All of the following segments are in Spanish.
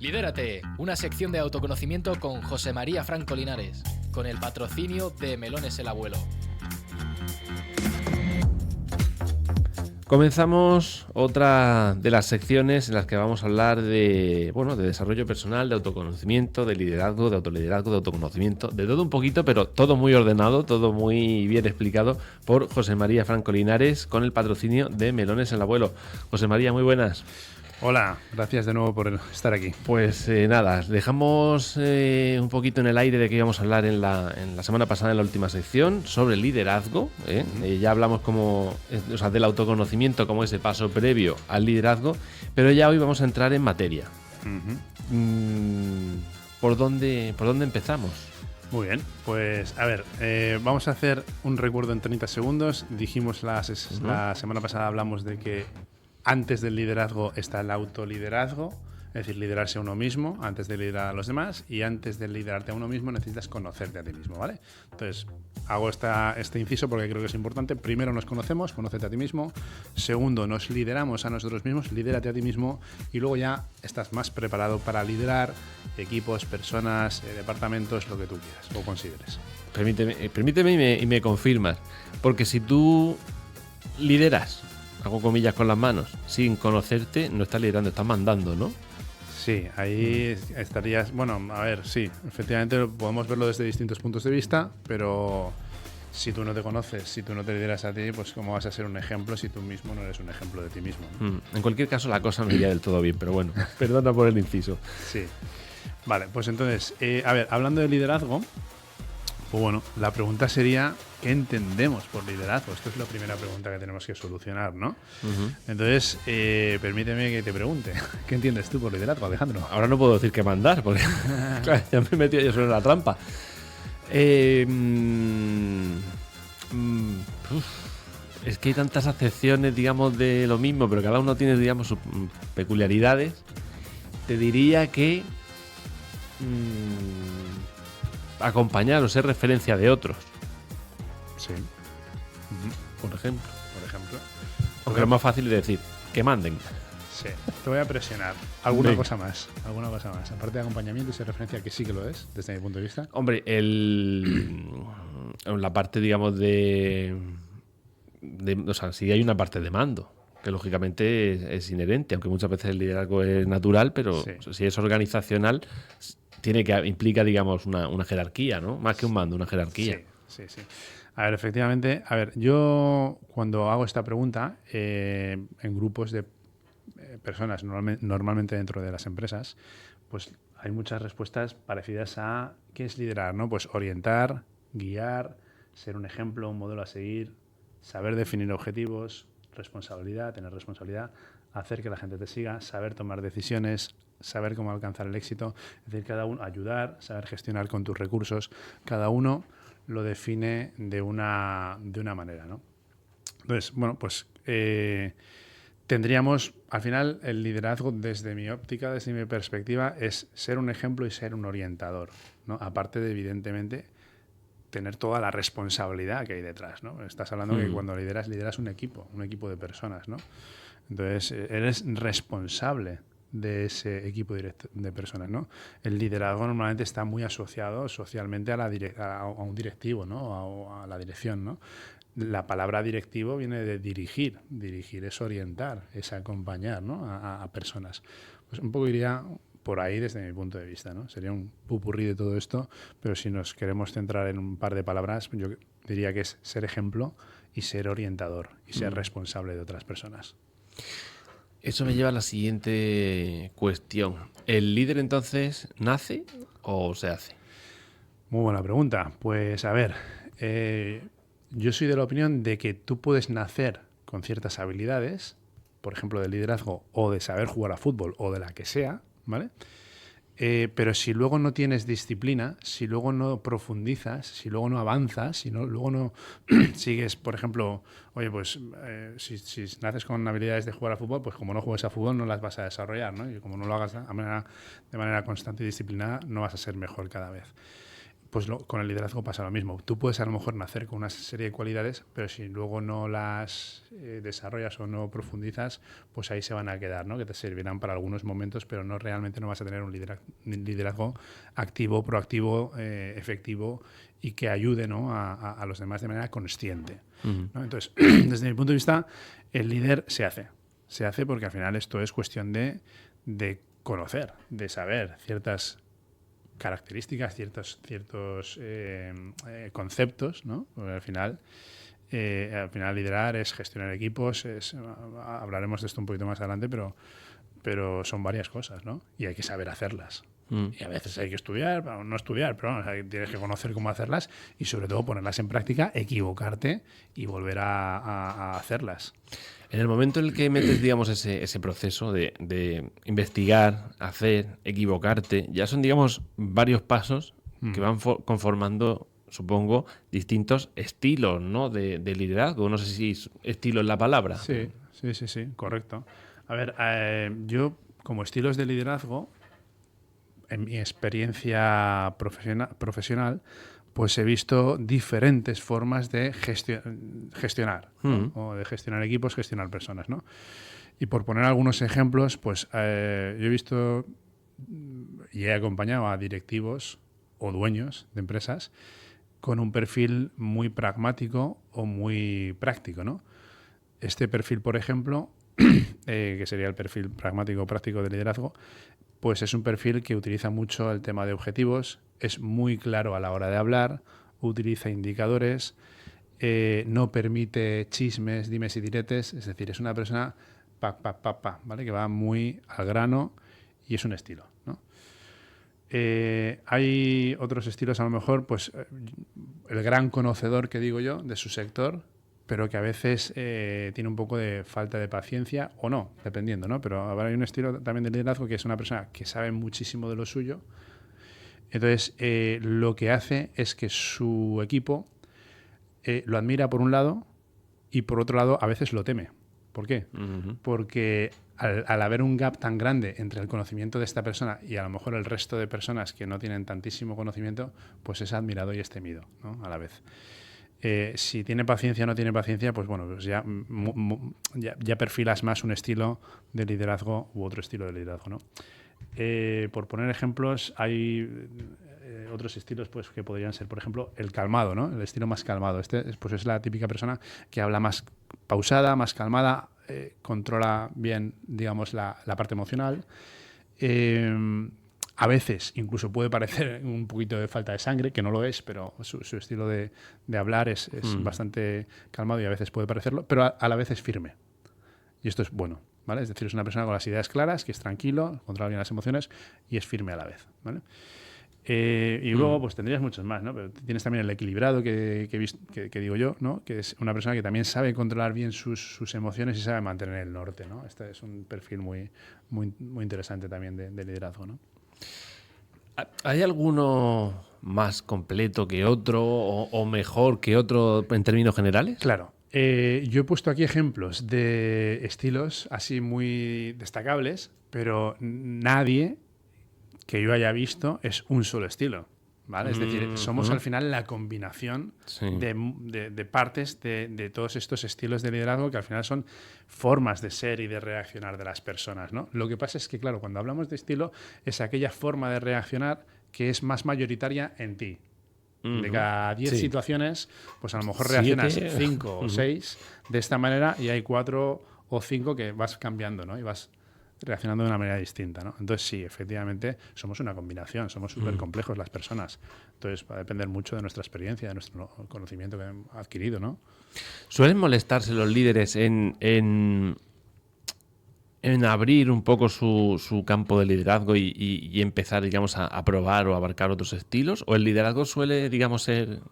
Lidérate, una sección de autoconocimiento con José María Franco Linares, con el patrocinio de Melones el Abuelo. Comenzamos otra de las secciones en las que vamos a hablar de desarrollo personal, de autoconocimiento, de liderazgo, de autoliderazgo, de autoconocimiento, de todo un poquito, pero todo muy ordenado, todo muy bien explicado por José María Franco Linares con el patrocinio de Melones el Abuelo. José María, muy buenas. Hola, gracias de nuevo por estar aquí. Pues nada, dejamos un poquito en el aire de que íbamos a hablar en la semana pasada, en la última sección, sobre liderazgo. Ya hablamos del autoconocimiento como ese paso previo al liderazgo, pero ya hoy vamos a entrar en materia. ¿Por dónde empezamos? Muy bien, pues a ver, vamos a hacer un recuerdo en 30 segundos. Dijimos la semana pasada, hablamos de que antes del liderazgo está el autoliderazgo, es decir, liderarse a uno mismo antes de liderar a los demás, y antes de liderarte a uno mismo necesitas conocerte a ti mismo, ¿vale? Entonces, hago este inciso porque creo que es importante. Primero nos conocemos, conócete a ti mismo. Segundo, nos lideramos a nosotros mismos, lidérate a ti mismo, y luego ya estás más preparado para liderar equipos, personas, departamentos, lo que tú quieras o consideres. Permíteme y me confirmas, porque si tú lideras, hago comillas con las manos, sin conocerte, no estás liderando, estás mandando, ¿no? Sí, ahí estarías... Bueno, a ver, sí, efectivamente podemos verlo desde distintos puntos de vista, pero si tú no te conoces, si tú no te lideras a ti, pues ¿cómo vas a ser un ejemplo si tú mismo no eres un ejemplo de ti mismo, ¿no? En cualquier caso, la cosa no iría del todo bien, pero bueno, perdona por el inciso. Sí. Vale, pues entonces, a ver, hablando de liderazgo, pues bueno, la pregunta sería, ¿qué entendemos por liderazgo? Esto es la primera pregunta que tenemos que solucionar, ¿no? Entonces, permíteme que te pregunte, ¿qué entiendes tú por liderazgo, Alejandro? Ahora no puedo decir que mandar, porque claro, ya me he metido yo solo en la trampa. Es que hay tantas acepciones, digamos, de lo mismo, pero cada uno tiene, digamos, sus peculiaridades. Te diría que acompañar o ser referencia de otros. Sí. Por ejemplo. Porque Ok. lo más fácil es decir, que manden. Sí, te voy a presionar. ¿Alguna cosa más? Aparte de acompañamiento y ser referencia, que sí que lo es, desde mi punto de vista. Hombre, la parte, digamos, o sea, sí hay una parte de mando, que lógicamente es inherente, aunque muchas veces el liderazgo es natural, pero Sí. si es organizacional, implica, digamos, una jerarquía, ¿no? Más que un mando, una jerarquía. Sí. A ver, efectivamente, yo cuando hago esta pregunta en grupos de personas, normalmente dentro de las empresas, pues hay muchas respuestas parecidas a ¿qué es liderar? ¿No? Pues orientar, guiar, ser un ejemplo, un modelo a seguir, saber definir objetivos, tener responsabilidad, hacer que la gente te siga, saber tomar decisiones, saber cómo alcanzar el éxito, es decir, cada uno ayudar, saber gestionar con tus recursos, cada uno lo define de una manera, ¿no? Entonces, bueno, pues tendríamos, al final, el liderazgo desde mi óptica, desde mi perspectiva, es ser un ejemplo y ser un orientador, ¿no? Aparte de, evidentemente, tener toda la responsabilidad que hay detrás, ¿no? Estás hablando que cuando lideras un equipo de personas, ¿no? Entonces, eres responsable de ese equipo de personas, ¿no? El liderazgo normalmente está muy asociado socialmente a un directivo, ¿no? A la dirección, ¿no? La palabra directivo viene de dirigir. Dirigir es orientar, es acompañar, ¿no? a personas. Pues un poco iría por ahí desde mi punto de vista, ¿no? Sería un pupurrí de todo esto, pero si nos queremos centrar en un par de palabras, yo diría que es ser ejemplo y ser orientador y ser responsable de otras personas. Eso me lleva a la siguiente cuestión. ¿El líder entonces nace o se hace? Muy buena pregunta. Pues a ver, yo soy de la opinión de que tú puedes nacer con ciertas habilidades, por ejemplo, de liderazgo o de saber jugar a fútbol o de la que sea, ¿vale? Pero si luego no tienes disciplina, si luego no profundizas, si luego no avanzas, si luego no sigues, por ejemplo, oye, pues si naces con habilidades de jugar a fútbol, pues como no juegues a fútbol no las vas a desarrollar, ¿no? Y como no lo hagas de manera constante y disciplinada, no vas a ser mejor cada vez. Pues con el liderazgo pasa lo mismo. Tú puedes a lo mejor nacer con una serie de cualidades, pero si luego no las desarrollas o no profundizas, pues ahí se van a quedar, ¿no? Que te servirán para algunos momentos, pero no realmente no vas a tener un liderazgo activo, proactivo, efectivo y que ayude, ¿no? a los demás de manera consciente, ¿no? Entonces, desde mi punto de vista, el líder se hace. Se hace porque al final esto es cuestión de conocer, de saber ciertas características, ciertos conceptos, ¿no? Porque al final liderar es gestionar equipos, hablaremos de esto un poquito más adelante, pero son varias cosas, ¿no? Y hay que saber hacerlas. Y a veces hay que estudiar, no estudiar, pero tienes que conocer cómo hacerlas y sobre todo ponerlas en práctica, equivocarte y volver a hacerlas. En el momento en el que metes, digamos, ese proceso de investigar, hacer, equivocarte, ya son, digamos, varios pasos que van conformando, supongo, distintos estilos, ¿no? de liderazgo. No sé si estilo es la palabra. Sí, correcto. A ver, yo como estilos de liderazgo, en mi experiencia profesional, pues he visto diferentes formas de gestionar, ¿no? O de gestionar equipos, gestionar personas, ¿no? Y por poner algunos ejemplos, pues yo he visto y he acompañado a directivos o dueños de empresas con un perfil muy pragmático o muy práctico, ¿no? Este perfil, por ejemplo, que sería el perfil pragmático o práctico de liderazgo, pues es un perfil que utiliza mucho el tema de objetivos, es muy claro a la hora de hablar, utiliza indicadores, no permite chismes, dimes y diretes, es decir, es una persona ¿vale? Que va muy al grano y es un estilo, ¿no? Hay otros estilos, a lo mejor, pues el gran conocedor que digo yo de su sector, pero que a veces tiene un poco de falta de paciencia o no, dependiendo, ¿no? Pero ahora hay un estilo también de liderazgo que es una persona que sabe muchísimo de lo suyo. Entonces, lo que hace es que su equipo lo admira por un lado y por otro lado a veces lo teme. ¿Por qué? Porque al haber un gap tan grande entre el conocimiento de esta persona y a lo mejor el resto de personas que no tienen tantísimo conocimiento, pues es admirado y es temido, ¿no? A la vez. Si tiene paciencia o no tiene paciencia, pues bueno, pues ya perfilas más un estilo de liderazgo u otro estilo de liderazgo, ¿no? Por poner ejemplos, hay otros estilos pues que podrían ser, por ejemplo, el calmado, ¿no? El estilo más calmado. Pues es la típica persona que habla más pausada, más calmada, controla bien, digamos, la parte emocional. A veces incluso puede parecer un poquito de falta de sangre, que no lo es, pero su estilo de hablar es bastante calmado y a veces puede parecerlo, pero a la vez es firme. Y esto es bueno, ¿vale? Es decir, es una persona con las ideas claras, que es tranquilo, controla bien las emociones y es firme a la vez, ¿vale? Y luego pues tendrías muchos más, ¿no? Pero tienes también el equilibrado que digo yo, ¿no? Que es una persona que también sabe controlar bien sus emociones y sabe mantener el norte, ¿no? Este es un perfil muy, muy, muy interesante también de liderazgo, ¿no? ¿Hay alguno más completo que otro o mejor que otro en términos generales? Claro. Yo he puesto aquí ejemplos de estilos así muy destacables, pero nadie que yo haya visto es un solo estilo, ¿vale? Es decir, somos al final la combinación de partes de todos estos estilos de liderazgo que al final son formas de ser y de reaccionar de las personas, ¿no? Lo que pasa es que, claro, cuando hablamos de estilo es aquella forma de reaccionar que es más mayoritaria en ti. De cada 10 situaciones, pues a lo mejor reaccionas 5 o 6 de esta manera y hay 4 o 5 que vas cambiando, ¿no? Y vas reaccionando de una manera distinta, ¿no? Entonces sí, efectivamente, somos una combinación, somos súper complejos las personas. Entonces va a depender mucho de nuestra experiencia, de nuestro conocimiento que hemos adquirido, ¿no? ¿Suelen molestarse los líderes en abrir un poco su campo de liderazgo y empezar, digamos, a probar o abarcar otros estilos? ¿O el liderazgo suele, digamos, ser...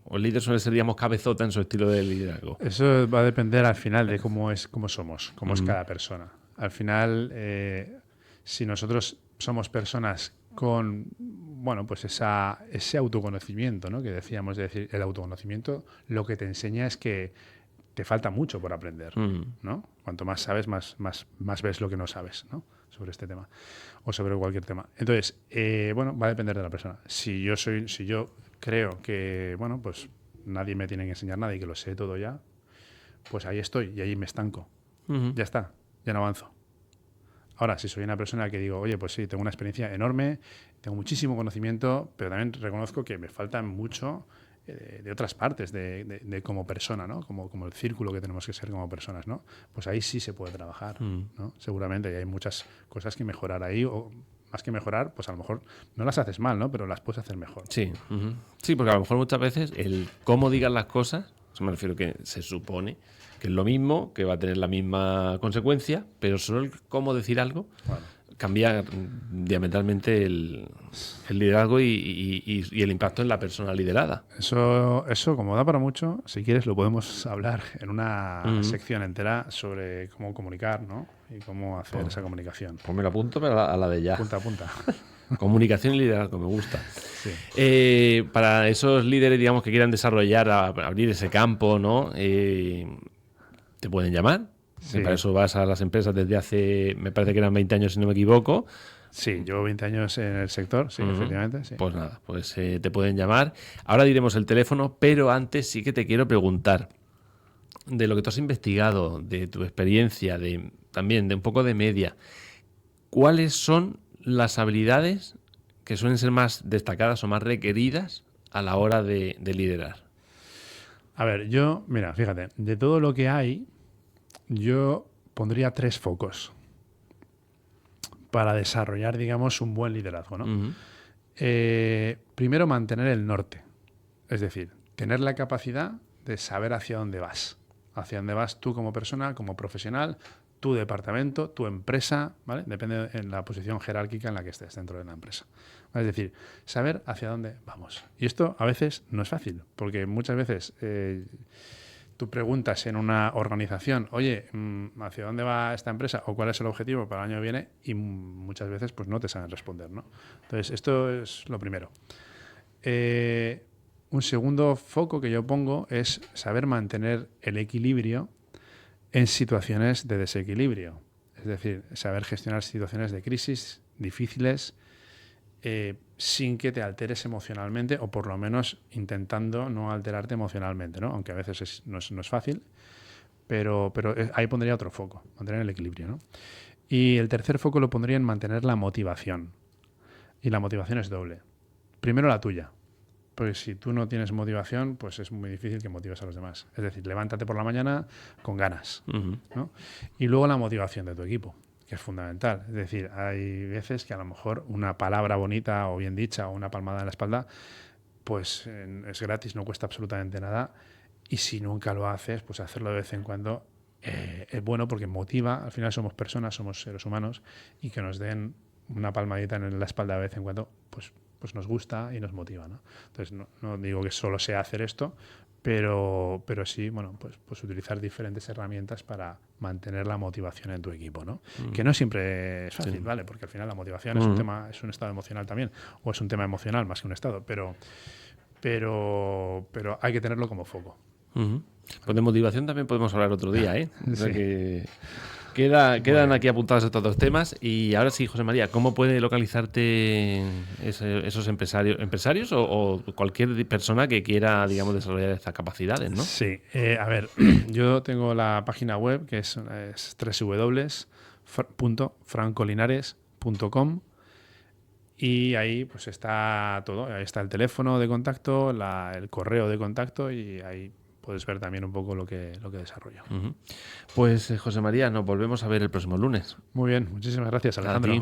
o el líder suele ser, digamos, cabezota en su estilo de liderazgo? Eso va a depender al final de cómo somos, cómo es cada persona. Al final, si nosotros somos personas con, bueno, pues ese autoconocimiento, ¿no? Que decíamos, de decir, el autoconocimiento lo que te enseña es que te falta mucho por aprender, ¿no? Cuanto más sabes, más ves lo que no sabes, ¿no? sobre este tema o sobre cualquier tema. Entonces, bueno, va a depender de la persona. Si yo creo que, bueno, pues nadie me tiene que enseñar nada y que lo sé todo ya, pues ahí estoy y ahí me estanco. Ya está, ya no avanzo. Ahora, si soy una persona que digo, oye, pues sí, tengo una experiencia enorme, tengo muchísimo conocimiento, pero también reconozco que me falta mucho de otras partes de como persona, ¿no? Como el círculo que tenemos que ser como personas, ¿no? Pues ahí sí se puede trabajar, ¿no? Seguramente, y hay muchas cosas que mejorar ahí, o más que mejorar, pues a lo mejor no las haces mal, ¿no? Pero las puedes hacer mejor. Sí, sí, porque a lo mejor muchas veces el cómo digas las cosas, me refiero que se supone que es lo mismo, que va a tener la misma consecuencia, pero solo el cómo decir algo cambia diametralmente el liderazgo y el impacto en la persona liderada. Eso, como da para mucho, si quieres lo podemos hablar en una sección entera sobre cómo comunicar, ¿no? Y cómo hacer esa comunicación. Pues me lo apunto, pero a la de ya. Punta. Comunicación y liderazgo, me gusta. Sí. Para esos líderes, digamos, que quieran desarrollar, abrir ese campo, ¿no? ¿Te pueden llamar? Sí. Para eso vas a las empresas desde hace, me parece que eran 20 años, si no me equivoco. Sí, llevo 20 años en el sector, sí, efectivamente. Sí. Pues nada, pues te pueden llamar. Ahora diremos el teléfono, pero antes sí que te quiero preguntar de lo que tú has investigado, de tu experiencia, también de un poco de media. ¿Cuáles son las habilidades que suelen ser más destacadas o más requeridas a la hora de liderar? A ver, mira, fíjate, de todo lo que hay, yo pondría 3 focos para desarrollar, digamos, un buen liderazgo, ¿no? Primero, mantener el norte. Es decir, tener la capacidad de saber hacia dónde vas. Hacia dónde vas tú como persona, como profesional, tu departamento, tu empresa, ¿vale? Depende de la posición jerárquica en la que estés dentro de la empresa. Es decir, saber hacia dónde vamos. Y esto a veces no es fácil, porque muchas veces tú preguntas en una organización, oye, ¿hacia dónde va esta empresa? ¿O cuál es el objetivo para el año que viene? Y muchas veces pues no te saben responder, ¿no? Entonces, esto es lo primero. Un segundo foco que yo pongo es saber mantener el equilibrio en situaciones de desequilibrio. Es decir, saber gestionar situaciones de crisis difíciles sin que te alteres emocionalmente, o por lo menos intentando no alterarte emocionalmente, ¿no? Aunque a veces no es fácil, pero ahí pondría otro foco, mantener el equilibrio, ¿no? Y el tercer foco lo pondría en mantener la motivación. Y la motivación es doble. Primero la tuya. Porque si tú no tienes motivación, pues es muy difícil que motives a los demás. Es decir, levántate por la mañana con ganas, ¿no? Y luego la motivación de tu equipo, que es fundamental. Es decir, hay veces que a lo mejor una palabra bonita o bien dicha o una palmada en la espalda, pues es gratis, no cuesta absolutamente nada. Y si nunca lo haces, pues hacerlo de vez en cuando es bueno, porque motiva. Al final somos personas, somos seres humanos, y que nos den una palmadita en la espalda de vez en cuando, pues nos gusta y nos motiva, ¿no? Entonces, no digo que solo sea hacer esto, pero sí, bueno, pues utilizar diferentes herramientas para mantener la motivación en tu equipo, ¿no? Que no siempre es fácil, ¿vale? Porque al final la motivación es un tema, es un estado emocional también, o es un tema emocional más que un estado, pero hay que tenerlo como foco. Pues de motivación también podemos hablar otro día, ¿eh? O sea que quedan aquí apuntados estos dos temas. Y ahora sí, José María, ¿cómo puede localizarte esos empresarios o cualquier persona que quiera, digamos, desarrollar estas capacidades, ¿no? Sí, a ver, yo tengo la página web que es www.francolinares.com, y ahí pues está todo. Ahí está el teléfono de contacto, el correo de contacto, y ahí puedes ver también un poco lo que desarrollo. Pues José María, nos volvemos a ver el próximo lunes. Muy bien, muchísimas gracias, Alejandro. A ti.